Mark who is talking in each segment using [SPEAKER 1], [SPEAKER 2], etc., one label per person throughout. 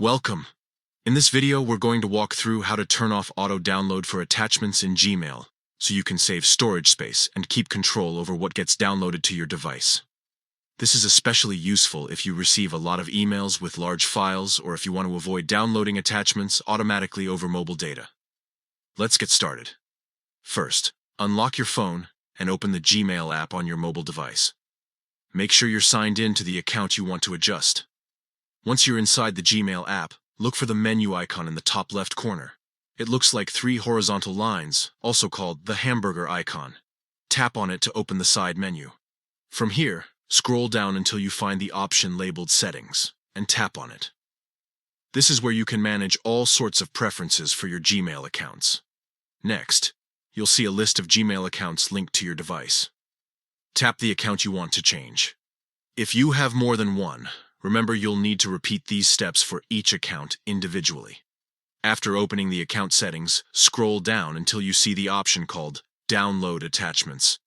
[SPEAKER 1] Welcome. In this video, we're going to walk through how to turn off auto-download for attachments in Gmail, so you can save storage space and keep control over what gets downloaded to your device. This is especially useful if you receive a lot of emails with large files or if you want to avoid downloading attachments automatically over mobile data. Let's get started. First, unlock your phone and open the Gmail app on your mobile device. Make sure you're signed in to the account you want to adjust. Once you're inside the Gmail app, look for the menu icon in the top left corner. It looks like 3 horizontal lines, also called the hamburger icon. Tap on it to open the side menu. From here, scroll down until you find the option labeled Settings, and tap on it. This is where you can manage all sorts of preferences for your Gmail accounts. Next, you'll see a list of Gmail accounts linked to your device. Tap the account you want to change. If you have more than one, remember you'll need to repeat these steps for each account individually. After opening the account settings, scroll down until you see the option called Download Attachments.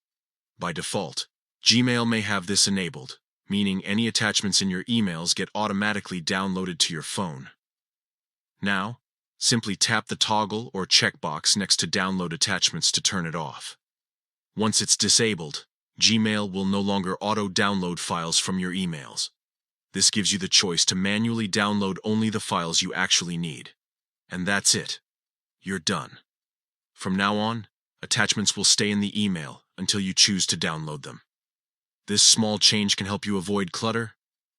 [SPEAKER 1] By default, Gmail may have this enabled, meaning any attachments in your emails get automatically downloaded to your phone. Now, simply tap the toggle or checkbox next to Download Attachments to turn it off. Once it's disabled, Gmail will no longer auto-download files from your emails. This gives you the choice to manually download only the files you actually need. And that's it. You're done. From now on, attachments will stay in the email until you choose to download them. This small change can help you avoid clutter,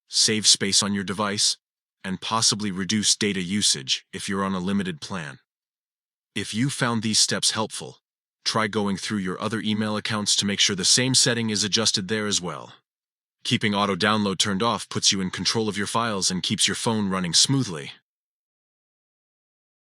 [SPEAKER 1] save space on your device, and possibly reduce data usage if you're on a limited plan. If you found these steps helpful, try going through your other email accounts to make sure the same setting is adjusted there as well. Keeping auto-download turned off puts you in control of your files and keeps your phone running smoothly.